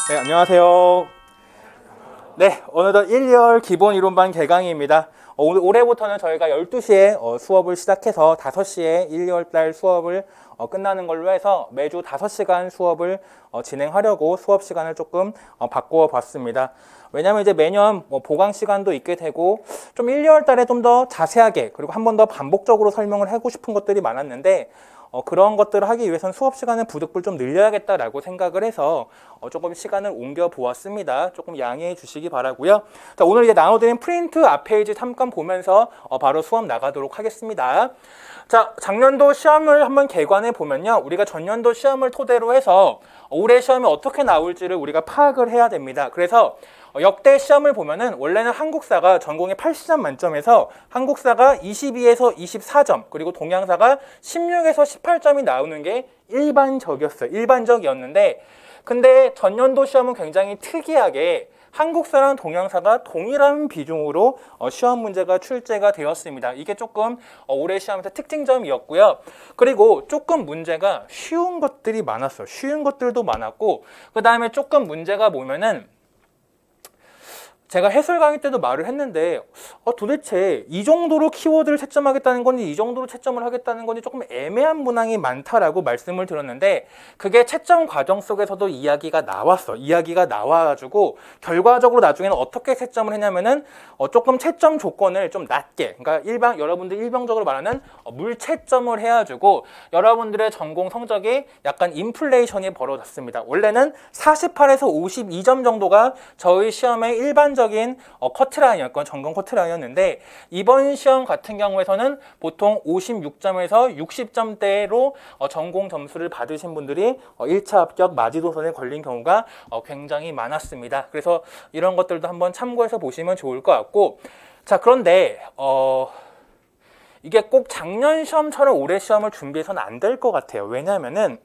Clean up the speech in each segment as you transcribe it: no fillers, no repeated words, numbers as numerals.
네, 안녕하세요. 네, 오늘도 1, 2월 기본 이론반 개강입니다. 올해부터는 저희가 12시에 수업을 시작해서 5시에 1, 2월 달 수업을 끝나는 걸로 해서 매주 5시간 수업을 진행하려고 수업 시간을 조금 바꾸어 봤습니다. 왜냐면 이제 매년 보강 시간도 있게 되고 좀 1, 2월 달에 좀 더 자세하게 그리고 한 번 더 반복적으로 설명을 하고 싶은 것들이 많았는데 그런 것들을 하기 위해서는 수업 시간을 부득불 좀 늘려야겠다라고 생각을 해서 조금 시간을 옮겨 보았습니다. 조금 양해해 주시기 바라고요. 자, 오늘 이제 나눠드린 프린트 앞 페이지 잠깐 보면서 바로 수업 나가도록 하겠습니다. 자, 작년도 시험을 한번 개관해 보면요. 우리가 전년도 시험을 토대로 해서 올해 시험이 어떻게 나올지를 우리가 파악을 해야 됩니다. 그래서 역대 시험을 보면은 원래는 한국사가 전공의 80점 만점에서 한국사가 22에서 24점 그리고 동양사가 16에서 18점이 나오는 게 일반적이었어요. 일반적이었는데 근데 전년도 시험은 굉장히 특이하게 한국사랑 동양사가 동일한 비중으로 시험 문제가 출제가 되었습니다. 이게 조금 올해 시험에서 특징점이었고요. 그리고 조금 문제가 쉬운 것들이 많았어요. 쉬운 것들도 많았고 그 다음에 조금 문제가 보면은 제가 해설 강의 때도 말을 했는데 도대체 이 정도로 키워드를 채점하겠다는 건지 이 정도로 채점을 하겠다는 건지 조금 애매한 문항이 많다라고 말씀을 드렸는데 그게 채점 과정 속에서도 이야기가 나왔어. 이야기가 나와가지고 결과적으로 나중에는 어떻게 채점을 했냐면은 조금 채점 조건을 좀 낮게 그러니까 여러분들 일반적으로 말하는 물채점을 해가지고 여러분들의 전공 성적이 약간 인플레이션이 벌어졌습니다. 원래는 48에서 52점 정도가 저희 시험의 일반적인 커트라인이었건 전공 커트라인이었는데 이번 시험 같은 경우에서는 보통 56점에서 60점대로 전공 점수를 받으신 분들이 1차 합격 마지노선에 걸린 경우가 굉장히 많았습니다. 그래서 이런 것들도 한번 참고해서 보시면 좋을 것 같고 자 그런데 이게 꼭 작년 시험처럼 올해 시험을 준비해서는 안 될 것 같아요. 왜냐하면은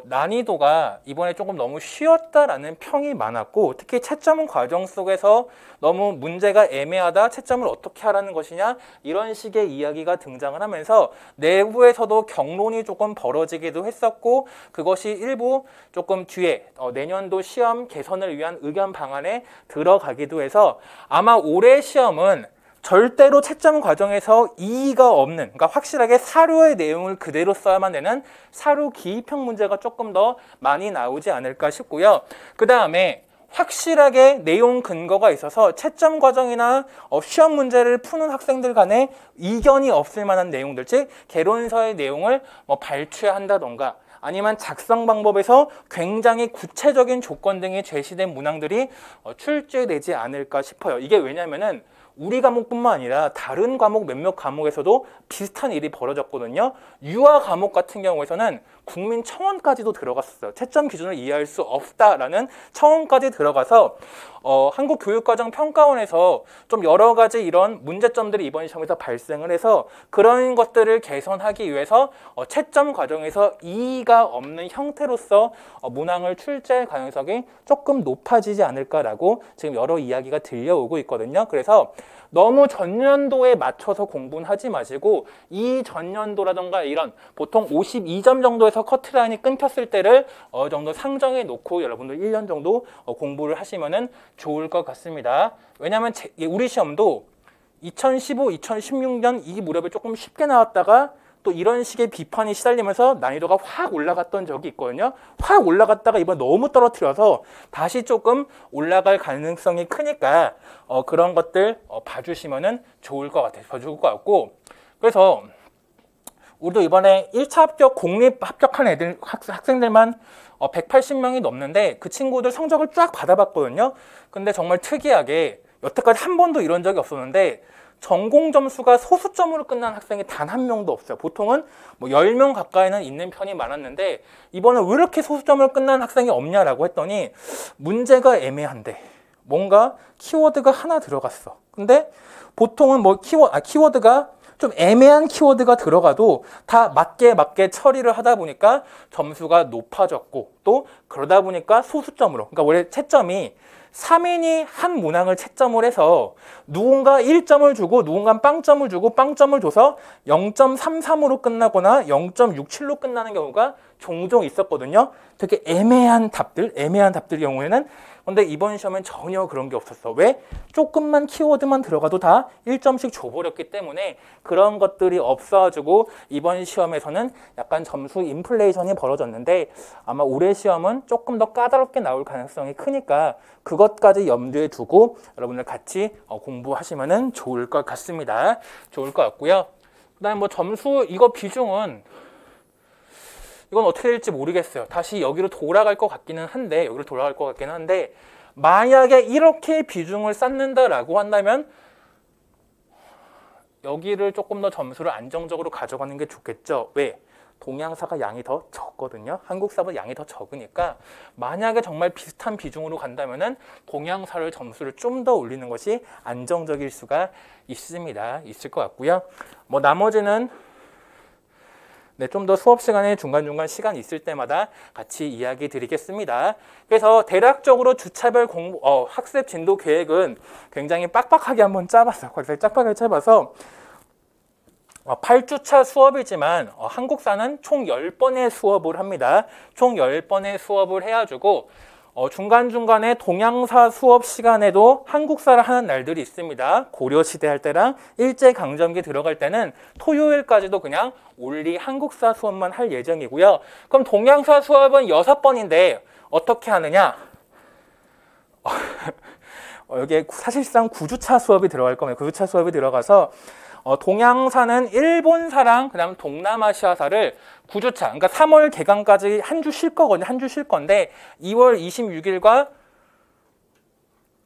난이도가 이번에 조금 너무 쉬웠다라는 평이 많았고 특히 채점 과정 속에서 너무 문제가 애매하다 채점을 어떻게 하라는 것이냐 이런 식의 이야기가 등장을 하면서 내부에서도 경론이 조금 벌어지기도 했었고 그것이 일부 조금 뒤에 내년도 시험 개선을 위한 의견 방안에 들어가기도 해서 아마 올해 시험은 절대로 채점 과정에서 이의가 없는 그러니까 확실하게 사료의 내용을 그대로 써야만 되는 사료 기입형 문제가 조금 더 많이 나오지 않을까 싶고요. 그 다음에 확실하게 내용 근거가 있어서 채점 과정이나 시험 문제를 푸는 학생들 간에 이견이 없을 만한 내용들 즉 개론서의 내용을 발췌한다던가 아니면 작성 방법에서 굉장히 구체적인 조건 등이 제시된 문항들이 출제되지 않을까 싶어요. 이게 왜냐면은 우리 과목뿐만 아니라 다른 과목 몇몇 과목에서도 비슷한 일이 벌어졌거든요. 유아 과목 같은 경우에서는 국민청원까지도 들어갔었어요. 채점 기준을 이해할 수 없다라는 청원까지 들어가서 한국교육과정평가원에서 좀 여러 가지 이런 문제점들이 이번 시험에서 발생을 해서 그런 것들을 개선하기 위해서 채점 과정에서 이의가 없는 형태로서 문항을 출제할 가능성이 조금 높아지지 않을까라고 지금 여러 이야기가 들려오고 있거든요. 그래서 너무 전년도에 맞춰서 공부는 하지 마시고 이 전년도라던가 이런 보통 52점 정도에서 커트라인이 끊겼을 때를 어느 정도 상정해 놓고 여러분들 1년 정도 공부를 하시면은 좋을 것 같습니다. 왜냐하면 우리 시험도 2015, 2016년 이 무렵에 조금 쉽게 나왔다가 또 이런 식의 비판이 시달리면서 난이도가 확 올라갔던 적이 있거든요. 확 올라갔다가 이번 너무 떨어뜨려서 다시 조금 올라갈 가능성이 크니까 그런 것들 봐주시면은 좋을 것 같아요. 좋을 것 같고 그래서 우리도 이번에 1차 합격 공립 합격한 학생들만 180명이 넘는데 그 친구들 성적을 쫙 받아봤거든요. 근데 정말 특이하게 여태까지 한 번도 이런 적이 없었는데 전공 점수가 소수점으로 끝난 학생이 단 한 명도 없어요. 보통은 10명 가까이는 있는 편이 많았는데 이번에 왜 이렇게 소수점으로 끝난 학생이 없냐라고 했더니 문제가 애매한데 뭔가 키워드가 하나 들어갔어. 근데 보통은 키워드가 좀 애매한 키워드가 들어가도 다 맞게 처리를 하다 보니까 점수가 높아졌고 또 그러다 보니까 소수점으로 그러니까 원래 채점이 3인이 한 문항을 채점을 해서 누군가 1점을 주고 누군가 빵점을 주고 빵점을 줘서 0.33으로 끝나거나 0.67로 끝나는 경우가 종종 있었거든요. 되게 애매한 답들 경우에는. 근데 이번 시험엔 전혀 그런 게 없었어. 왜? 조금만 키워드만 들어가도 다 1점씩 줘버렸기 때문에 그런 것들이 없어가지고 이번 시험에서는 약간 점수 인플레이션이 벌어졌는데 아마 올해 시험은 조금 더 까다롭게 나올 가능성이 크니까 그것까지 염두에 두고 여러분들 같이 공부하시면 좋을 것 같습니다. 좋을 것 같고요. 그 다음에 뭐 점수 이거 비중은 이건 어떻게 될지 모르겠어요. 다시 여기로 돌아갈 것 같기는 한데 만약에 이렇게 비중을 쌓는다라고 한다면 여기를 조금 더 점수를 안정적으로 가져가는 게 좋겠죠. 왜? 동양사가 양이 더 적거든요. 한국사보다 양이 더 적으니까 만약에 정말 비슷한 비중으로 간다면은 동양사를 점수를 좀 더 올리는 것이 안정적일 수가 있을 것 같고요. 뭐 나머지는 네, 좀 더 수업 시간에 중간중간 시간 있을 때마다 같이 이야기 드리겠습니다. 그래서 대략적으로 주차별 학습 진도 계획은 굉장히 빡빡하게 한번 짜봤어요. 빡빡하게 짜봐서 8주차 수업이지만 한국사는 총 10번의 수업을 합니다. 총 10번의 수업을 해가지고 중간중간에 동양사 수업 시간에도 한국사를 하는 날들이 있습니다. 고려시대 할 때랑 일제강점기 들어갈 때는 토요일까지도 그냥 올리 한국사 수업만 할 예정이고요. 그럼 동양사 수업은 6번인데 어떻게 하느냐? 여기에 사실상 9주차 수업이 들어갈 겁니다. 9주차 수업이 들어가서 동양사는 일본사랑 그다음 동남아시아사를 9주차, 그러니까 3월 개강까지 한 주 쉴 거거든요. 한 주 쉴 건데 2월 26일과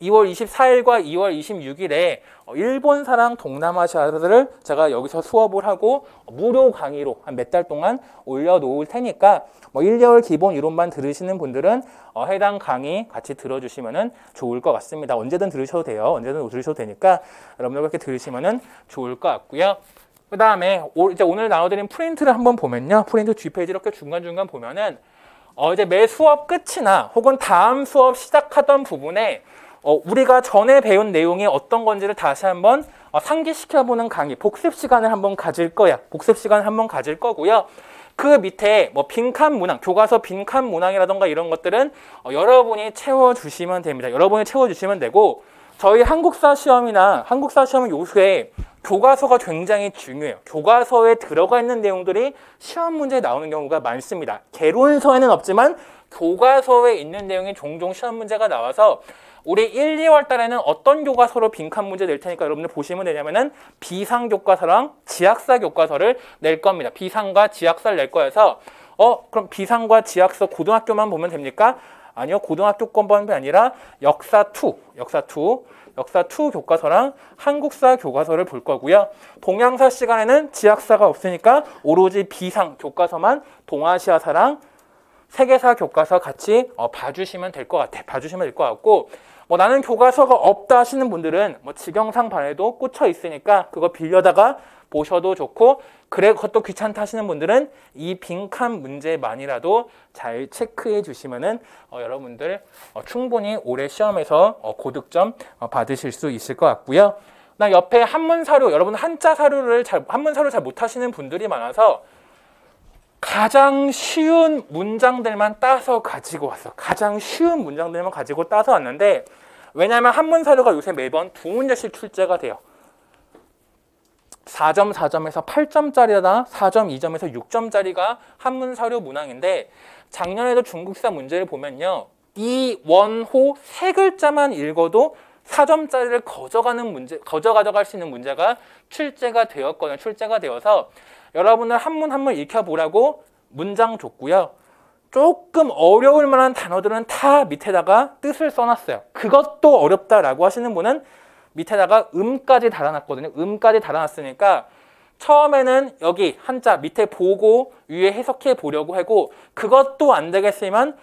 2월 24일과 2월 26일에 일본사랑 동남아시아사를 제가 여기서 수업을 하고 무료 강의로 한 몇 달 동안 올려놓을 테니까 뭐 1개월 기본 이론만 들으시는 분들은 해당 강의 같이 들어주시면 좋을 것 같습니다. 언제든 들으셔도 돼요. 언제든 들으셔도 되니까 여러분들 그렇게 들으시면 좋을 것 같고요. 그 다음에 이제 오늘 나눠드린 프린트를 한번 보면요. 프린트 뒷페이지 이렇게 중간중간 보면은 이제 매 수업 끝이나 혹은 다음 수업 시작하던 부분에 우리가 전에 배운 내용이 어떤 건지를 다시 한번 상기시켜보는 강의, 복습 시간을 한번 가질 거야. 복습 시간을 한번 가질 거고요. 그 밑에 뭐 빈칸 문항, 교과서 빈칸 문항이라던가 이런 것들은 여러분이 채워주시면 됩니다. 여러분이 채워주시면 되고 저희 한국사 시험은 요새 교과서가 굉장히 중요해요. 교과서에 들어가 있는 내용들이 시험 문제에 나오는 경우가 많습니다. 개론서에는 없지만 교과서에 있는 내용이 종종 시험 문제가 나와서 우리 1, 2월 달에는 어떤 교과서로 빈칸 문제 낼 테니까 여러분들 보시면 되냐면은 비상 교과서랑 지학사 교과서를 낼 겁니다. 비상과 지학사를 낼 거여서 그럼 비상과 지학사 고등학교만 보면 됩니까? 아니요. 고등학교 것만이 아니라 역사 2 교과서랑 한국사 교과서를 볼 거고요. 동양사 시간에는 지학사가 없으니까 오로지 비상 교과서만 동아시아사랑 세계사 교과서 같이 봐주시면 될 것 같아. 봐주시면 될 것 같고 나는 교과서가 없다 하시는 분들은 지경상 반에도 꽂혀 있으니까 그거 빌려다가 보셔도 좋고 그래 그것도 귀찮다 하시는 분들은 이 빈칸 문제만이라도 잘 체크해 주시면은 여러분들 충분히 올해 시험에서 고득점 받으실 수 있을 것 같고요. 그다음 옆에 한문 사료, 여러분 한자 사료를 한문 사료 잘 못하시는 분들이 많아서 가장 쉬운 문장들만 따서 가지고 왔어. 가장 쉬운 문장들만 가지고 따서 왔는데 왜냐하면 한문 사료가 요새 매번 2문제씩 출제가 돼요. 4점, 4점에서 8점짜리나 4점, 2점에서 6점짜리가 한문 사료 문항인데 작년에도 중국사 문제를 보면요. 이, 원, 호 세 글자만 읽어도 4점짜리를 거저 가져갈 수 있는 문제가 출제가 되었거든요. 출제가 되어서 여러분들 한문 익혀보라고 문장 줬고요. 조금 어려울 만한 단어들은 다 밑에다가 뜻을 써놨어요. 그것도 어렵다라고 하시는 분은 밑에다가 음까지 달아놨거든요. 음까지 달아놨으니까 처음에는 여기 한자 밑에 보고 위에 해석해 보려고 하고 그것도 안 되겠으면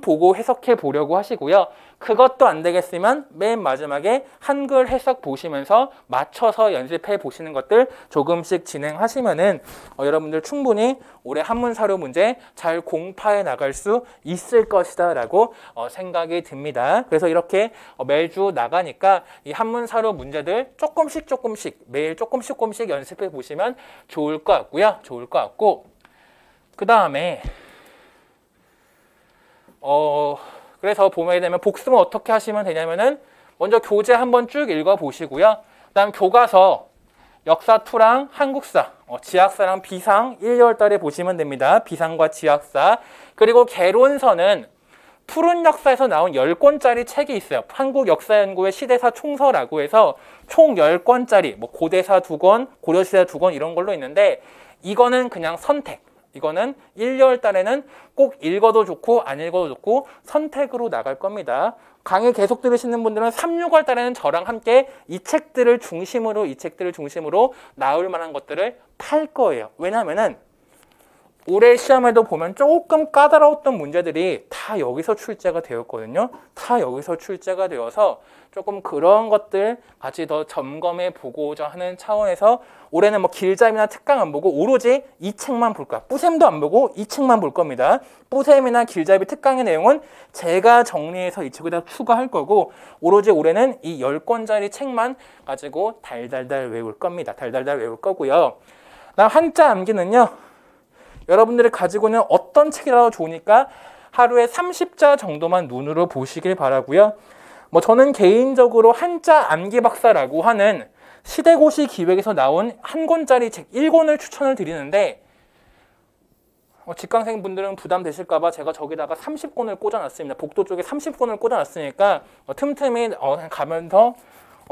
보고 해석해 보려고 하시고요. 그것도 안 되겠으면 맨 마지막에 한글 해석 보시면서 맞춰서 연습해 보시는 것들 조금씩 진행하시면은 여러분들 충분히 올해 한문 사료 문제 잘 공파해 나갈 수 있을 것이다 라고 생각이 듭니다. 그래서 이렇게 매주 나가니까 이 한문 사료 문제들 조금씩 매일 조금씩 연습해 보시면 좋을 것 같고요. 좋을 것 같고 그 다음에 그래서 보게 되면 복습은 어떻게 하시면 되냐면은 먼저 교재 한번 쭉 읽어보시고요. 그다음 교과서 역사2랑 한국사, 지학사랑 비상 1월 달에 보시면 됩니다. 비상과 지학사. 그리고 개론서는 푸른 역사에서 나온 10권짜리 책이 있어요. 한국역사연구회 시대사 총서라고 해서 총 10권짜리, 뭐 고대사 2권, 고려시대 2권 이런 걸로 있는데 이거는 그냥 선택. 이거는 1월 달에는 꼭 읽어도 좋고 안 읽어도 좋고 선택으로 나갈 겁니다. 강의 계속 들으시는 분들은 3, 6월 달에는 저랑 함께 이 책들을 중심으로 나올 만한 것들을 팔 거예요. 왜냐하면은 올해 시험에도 보면 조금 까다로웠던 문제들이 다 여기서 출제가 되었거든요. 다 여기서 출제가 되어서 조금 그런 것들 같이 더 점검해 보고자 하는 차원에서 올해는 뭐 길잡이나 특강 안 보고 오로지 이 책만 볼 거야. 뿌셈도 안 보고 이 책만 볼 겁니다. 뿌셈이나 길잡이 특강의 내용은 제가 정리해서 이 책에다 추가할 거고 오로지 올해는 이 10권짜리 책만 가지고 달달달 외울 겁니다. 달달달 외울 거고요. 그다음 한자 암기는요. 여러분들이 가지고 있는 어떤 책이라도 좋으니까 하루에 30자 정도만 눈으로 보시길 바라고요. 뭐 저는 개인적으로 한자 암기 박사라고 하는 시대고시 기획에서 나온 한 권짜리 책 1권을 추천을 드리는데 직강생분들은 부담되실까 봐 제가 저기다가 30권을 꽂아놨습니다. 복도 쪽에 30권을 꽂아놨으니까 틈틈이 가면서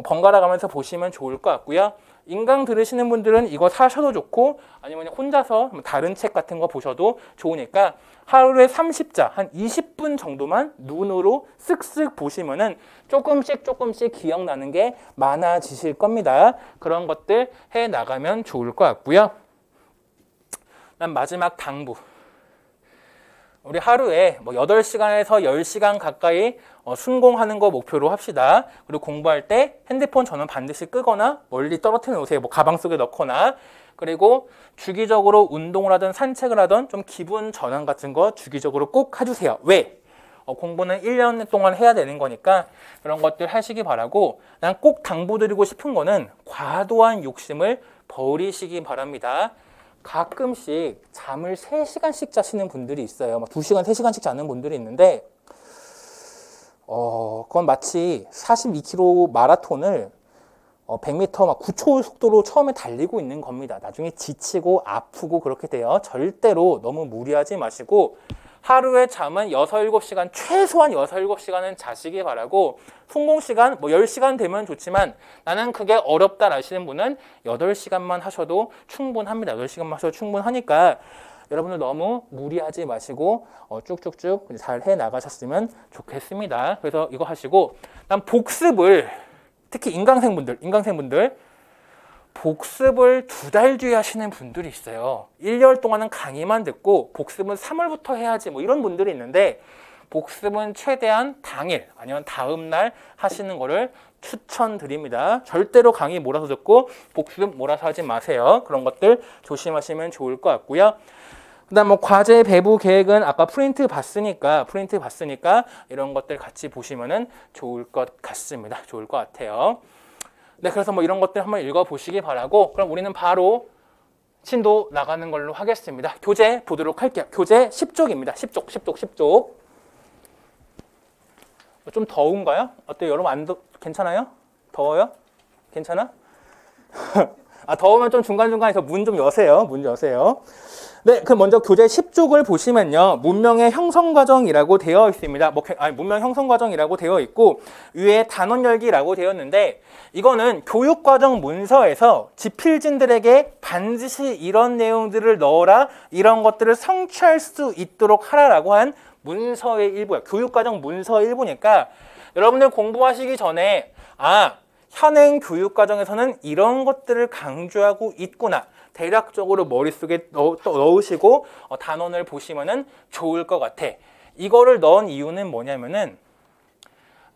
번갈아 가면서 보시면 좋을 것 같고요. 인강 들으시는 분들은 이거 사셔도 좋고 아니면 혼자서 다른 책 같은 거 보셔도 좋으니까 하루에 30자, 한 20분 정도만 눈으로 쓱쓱 보시면은 조금씩 기억나는 게 많아지실 겁니다. 그런 것들 해 나가면 좋을 것 같고요. 그다음 마지막 당부. 우리 하루에 뭐 8시간에서 10시간 가까이 순공하는 거 목표로 합시다. 그리고 공부할 때 핸드폰 전원 반드시 끄거나 멀리 떨어뜨려 놓으세요. 뭐 가방 속에 넣거나. 그리고 주기적으로 운동을 하든 산책을 하든 좀 기분 전환 같은 거 주기적으로 꼭 해주세요. 왜? 공부는 1년 동안 해야 되는 거니까 그런 것들 하시기 바라고 난 꼭 당부드리고 싶은 거는 과도한 욕심을 버리시기 바랍니다. 가끔씩 잠을 3시간씩 자시는 분들이 있어요. 막 2시간, 3시간씩 자는 분들이 있는데 그건 마치 42km 마라톤을 100m 막 9초 속도로 처음에 달리고 있는 겁니다. 나중에 지치고 아프고 그렇게 돼요. 절대로 너무 무리하지 마시고 하루에 잠은 6, 7시간, 최소한 6, 7시간은 자시기 바라고 성공시간 뭐 10시간 되면 좋지만 나는 그게 어렵다 하시는 분은 8시간만 하셔도 충분합니다. 8시간만 하셔도 충분하니까 여러분들 너무 무리하지 마시고 쭉쭉쭉 잘 해나가셨으면 좋겠습니다. 그래서 이거 하시고 난 복습을 특히 인강생분들 복습을 2달 뒤에 하시는 분들이 있어요. 1개월 동안은 강의만 듣고 복습은 3월부터 해야지 뭐 이런 분들이 있는데 복습은 최대한 당일 아니면 다음 날 하시는 거를 추천드립니다. 절대로 강의 몰아서 듣고 복습 몰아서 하지 마세요. 그런 것들 조심하시면 좋을 것 같고요. 그다음 뭐 과제 배부 계획은 아까 프린트 봤으니까 이런 것들 같이 보시면은 좋을 것 같습니다. 좋을 것 같아요. 네, 그래서 뭐 이런 것들 한번 읽어보시기 바라고 그럼 우리는 바로 진도 나가는 걸로 하겠습니다. 교재 보도록 할게요. 교재 10쪽입니다. 10쪽. 좀 더운가요? 어때요? 여러분 괜찮아요? 더워요? 괜찮아? 더우면 좀 중간중간에서 문 좀 여세요. 네, 그럼 먼저 교재 10쪽을 보시면요. 문명의 형성과정이라고 되어 있습니다. 문명 형성과정이라고 되어 있고 위에 단원 열기라고 되었는데 이거는 교육과정 문서에서 지필진들에게 반드시 이런 내용들을 넣어라, 이런 것들을 성취할 수 있도록 하라라고 한 문서의 일부예요. 교육과정 문서 일부니까 여러분들 공부하시기 전에 현행 교육과정에서는 이런 것들을 강조하고 있구나. 대략적으로 머릿속에 넣으시고 단원을 보시면은 좋을 것 같아. 이거를 넣은 이유는 뭐냐면은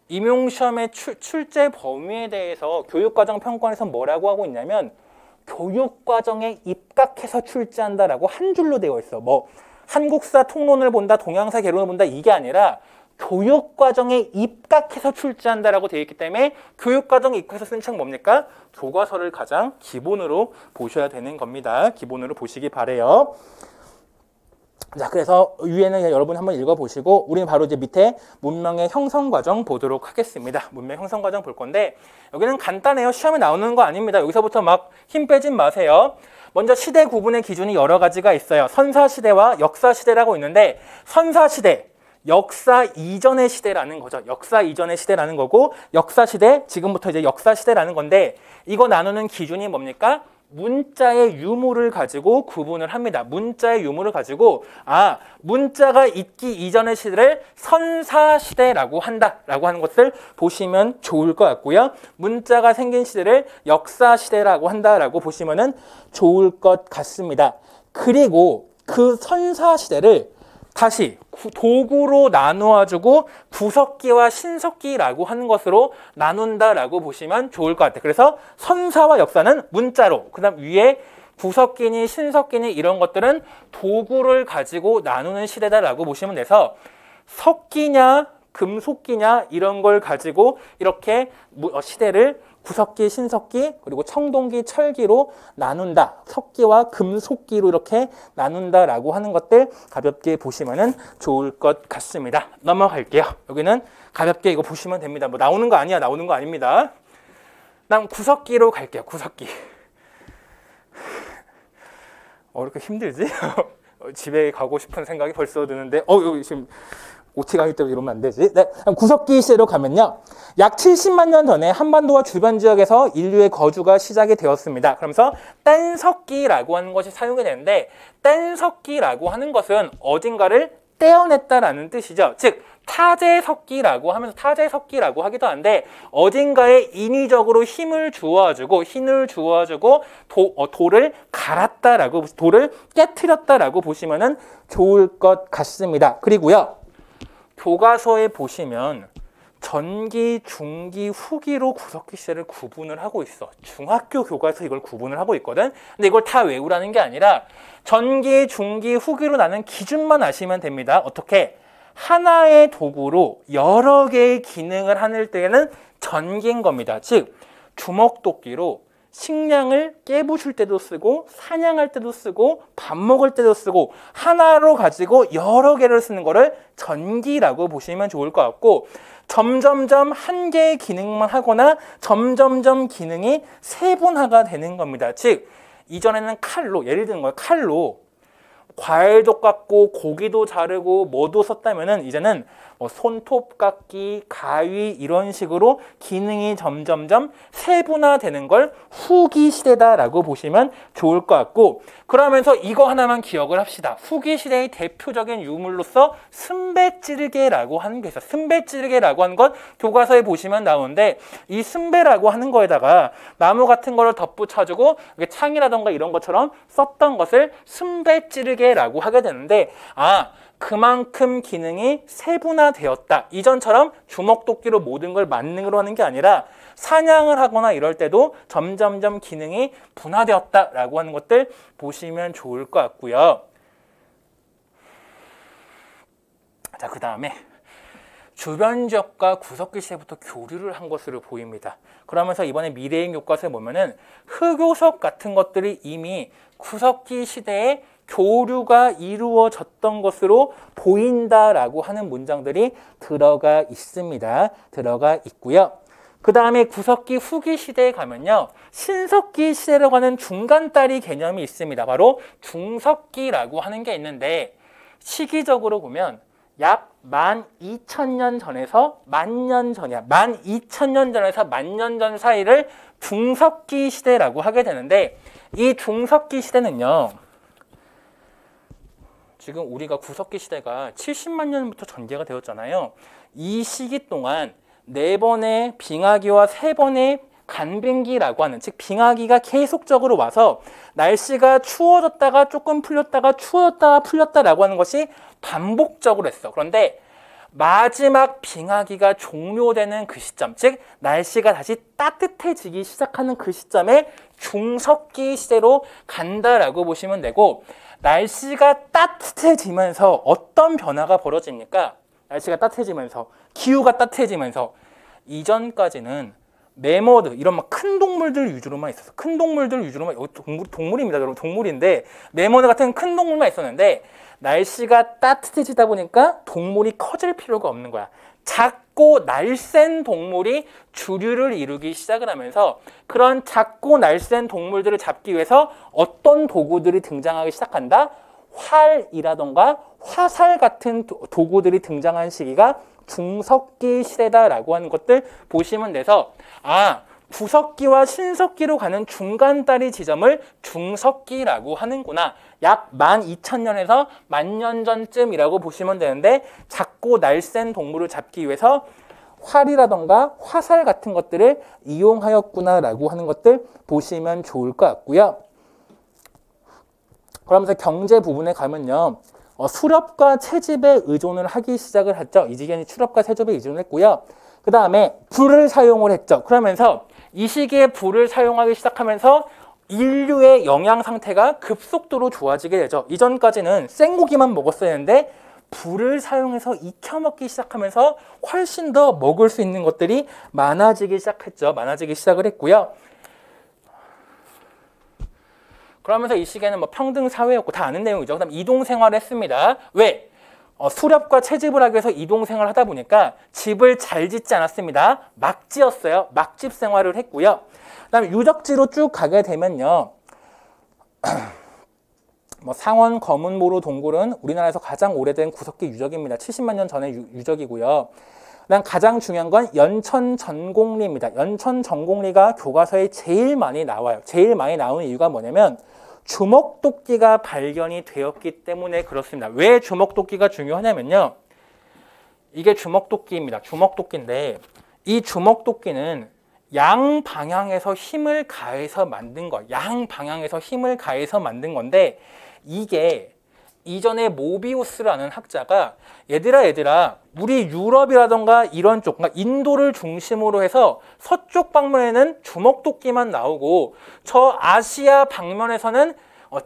임용시험의 출제 범위에 대해서 교육과정 평가원에서 뭐라고 하고 있냐면 교육과정에 입각해서 출제한다라고 한 줄로 되어 있어. 뭐 한국사 통론을 본다, 동양사 개론을 본다 이게 아니라 교육과정에 입각해서 출제한다라고 되어 있기 때문에 교육과정에 입각해서 쓴 책 뭡니까? 교과서를 가장 기본으로 보셔야 되는 겁니다. 기본으로 보시기 바래요. 자, 그래서 위에는 여러분 한번 읽어보시고 우리는 바로 이제 밑에 문명의 형성 과정 보도록 하겠습니다. 문명 형성 과정 볼 건데 여기는 간단해요. 시험에 나오는 거 아닙니다. 여기서부터 막 힘 빼진 마세요. 먼저 시대 구분의 기준이 여러 가지가 있어요. 선사시대와 역사시대라고 있는데 선사시대, 역사 이전의 시대라는 거죠. 역사 이전의 시대라는 거고 역사시대, 지금부터 이제 역사시대라는 건데 이거 나누는 기준이 뭡니까? 문자의 유무를 가지고 구분을 합니다. 문자의 유무를 가지고 문자가 있기 이전의 시대를 선사시대라고 한다라고 하는 것을 보시면 좋을 것 같고요. 문자가 생긴 시대를 역사시대라고 한다라고 보시면 좋을 것 같습니다. 그리고 그 선사시대를 다시 도구로 나누어주고 구석기와 신석기라고 하는 것으로 나눈다라고 보시면 좋을 것 같아요. 그래서 선사와 역사는 문자로, 그 다음 위에 구석기니 신석기니 이런 것들은 도구를 가지고 나누는 시대다라고 보시면 돼서 석기냐 금속기냐 이런 걸 가지고 이렇게 시대를 구석기, 신석기, 그리고 청동기, 철기로 나눈다. 석기와 금속기로 이렇게 나눈다라고 하는 것들 가볍게 보시면 좋을 것 같습니다. 넘어갈게요. 여기는 가볍게 이거 보시면 됩니다. 뭐 나오는 거 아니야. 나오는 거 아닙니다. 난 구석기로 갈게요. 구석기. 이렇게 힘들지? 집에 가고 싶은 생각이 벌써 드는데 여기 지금 OT 강의 때문에 이러면 안 되지. 네, 구석기 시대로 가면요. 약 70만 년 전에 한반도와 주변 지역에서 인류의 거주가 시작이 되었습니다. 그러면서 뗀석기라고 하는 것이 사용이 되는데 뗀석기라고 하는 것은 어딘가를 떼어냈다라는 뜻이죠. 즉 타제석기라고 하면서 타제석기라고 하기도 한데 어딘가에 인위적으로 힘을 주어주고 돌을 갈았다라고 돌을 깨트렸다라고 보시면은 좋을 것 같습니다. 그리고요. 교과서에 보시면 전기, 중기, 후기로 구석기 시대를 구분을 하고 있어. 중학교 교과서 이걸 구분을 하고 있거든. 근데 이걸 다 외우라는 게 아니라 전기, 중기, 후기로 나는 기준만 아시면 됩니다. 어떻게? 하나의 도구로 여러 개의 기능을 하는 때에는 전기인 겁니다. 즉 주먹도끼로 식량을 깨부술 때도 쓰고 사냥할 때도 쓰고 밥 먹을 때도 쓰고 하나로 가지고 여러 개를 쓰는 거를 전기라고 보시면 좋을 것 같고 점점점 한 개의 기능만 하거나 점점점 기능이 세분화가 되는 겁니다. 즉 이전에는 칼로 예를 드는 거예요. 칼로 과일도 깎고 고기도 자르고 뭐도 썼다면은 이제는 손톱 깎기, 가위 이런 식으로 기능이 점점점 세분화되는 걸 후기 시대다라고 보시면 좋을 것 같고 그러면서 이거 하나만 기억을 합시다. 후기 시대의 대표적인 유물로서 순배찌르개라고 하는 게 있어요. 순배찌르개라고 하는 것 교과서에 보시면 나오는데 이 순배라고 하는 거에다가 나무 같은 거를 덧붙여주고 창이라던가 이런 것처럼 썼던 것을 순배찌르개라고 하게 되는데 그만큼 기능이 세분화되었다. 이전처럼 주먹도끼로 모든 걸 만능으로 하는 게 아니라 사냥을 하거나 이럴 때도 점점점 기능이 분화되었다라고 하는 것들 보시면 좋을 것 같고요. 자, 그 다음에 주변 지역과 구석기 시대부터 교류를 한 것으로 보입니다. 그러면서 이번에 미래인 교과서에 보면은 흑요석 같은 것들이 이미 구석기 시대에 교류가 이루어졌던 것으로 보인다라고 하는 문장들이 들어가 있습니다. 들어가 있고요. 그 다음에 구석기 후기 시대에 가면요. 신석기 시대라고 하는 중간다리 개념이 있습니다. 바로 중석기라고 하는 게 있는데 시기적으로 보면 약 12,000년 전에서 만년 전이야. 12,000년 전에서 만년 전 사이를 중석기 시대라고 하게 되는데 이 중석기 시대는요. 지금 우리가 구석기 시대가 70만 년부터 전개가 되었잖아요. 이 시기 동안 4번의 빙하기와 3번의 간빙기라고 하는 즉 빙하기가 계속적으로 와서 날씨가 추워졌다가 조금 풀렸다가 추워졌다가 풀렸다라고 하는 것이 반복적으로 했어. 그런데 마지막 빙하기가 종료되는 그 시점, 즉 날씨가 다시 따뜻해지기 시작하는 그 시점에 중석기 시대로 간다라고 보시면 되고 날씨가 따뜻해지면서 어떤 변화가 벌어집니까? 날씨가 따뜻해지면서 기후가 따뜻해지면서 이전까지는 매머드 이런 막 큰 동물들 위주로만 있었어. 큰 동물들 위주로만 동물입니다, 여러분. 동물인데 매머드 같은 큰 동물만 있었는데 날씨가 따뜻해지다 보니까 동물이 커질 필요가 없는 거야. 작고 날쌘 동물이 주류를 이루기 시작을 하면서 그런 작고 날쌘 동물들을 잡기 위해서 어떤 도구들이 등장하기 시작한다? 활이라던가 화살 같은 도구들이 등장한 시기가 중석기 시대다라고 하는 것들 보시면 돼서 구석기와 신석기로 가는 중간다리 지점을 중석기라고 하는구나. 약 12,000년에서 10,000년 전쯤이라고 보시면 되는데 작고 날쌘 동물을 잡기 위해서 활이라던가 화살 같은 것들을 이용하였구나라고 하는 것들 보시면 좋을 것 같고요. 그러면서 경제 부분에 가면요. 수렵과 채집에 의존을 하기 시작을 했죠. 이지gen이 수렵과 채집에 의존을 했고요. 그 다음에 불을 사용을 했죠. 그러면서 이 시기에 불을 사용하기 시작하면서 인류의 영양 상태가 급속도로 좋아지게 되죠. 이전까지는 생고기만 먹었어야 했는데 불을 사용해서 익혀 먹기 시작하면서 훨씬 더 먹을 수 있는 것들이 많아지기 시작했죠. 많아지기 시작을 했고요. 그러면서 이 시기에는 뭐 평등 사회였고 다 아는 내용이죠. 그다음 이동 생활을 했습니다. 왜? 수렵과 채집을 하기 위해서 이동 생활을 하다 보니까 집을 잘 짓지 않았습니다. 막 지었어요. 막집 생활을 했고요. 그다음에 유적지로 쭉 가게 되면요. 상원 검은모루 동굴은 우리나라에서 가장 오래된 구석기 유적입니다. 70만 년 전의 유적이고요. 그다음 가장 중요한 건 연천전공리입니다. 연천전공리가 교과서에 제일 많이 나와요. 제일 많이 나오는 이유가 뭐냐면 주먹도끼가 발견이 되었기 때문에 그렇습니다. 왜 주먹도끼가 중요하냐면요. 이게 주먹도끼입니다. 주먹도끼인데 이 주먹도끼는 양방향에서 힘을 가해서 만든 거. 양방향에서 힘을 가해서 만든 건데 이게 이전에 모비우스라는 학자가 얘들아 우리 유럽이라던가 이런 쪽, 그러니까 인도를 중심으로 해서 서쪽 방면에는 주먹도끼만 나오고 저 아시아 방면에서는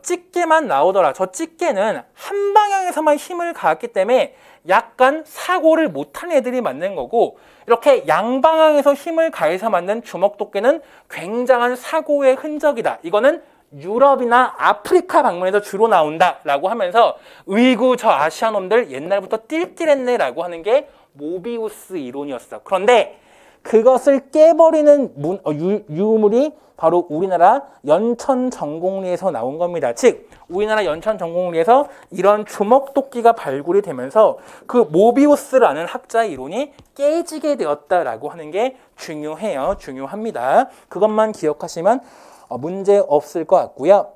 집게만 나오더라. 저 집게는 한 방향에서만 힘을 가했기 때문에 약간 사고를 못한 애들이 만든 거고 이렇게 양방향에서 힘을 가해서 만든 주먹도끼는 굉장한 사고의 흔적이다. 이거는 유럽이나 아프리카 방면에서 주로 나온다라고 하면서 의구 저 아시아 놈들 옛날부터 띨띨했네라고 하는 게 모비우스 이론이었어. 그런데 그것을 깨버리는 유물이 바로 우리나라 연천전공리에서 나온 겁니다. 즉 우리나라 연천전공리에서 이런 주먹도끼가 발굴이 되면서 그 모비우스라는 학자의 이론이 깨지게 되었다라고 하는 게 중요해요. 중요합니다. 그것만 기억하시면 문제 없을 것 같고요.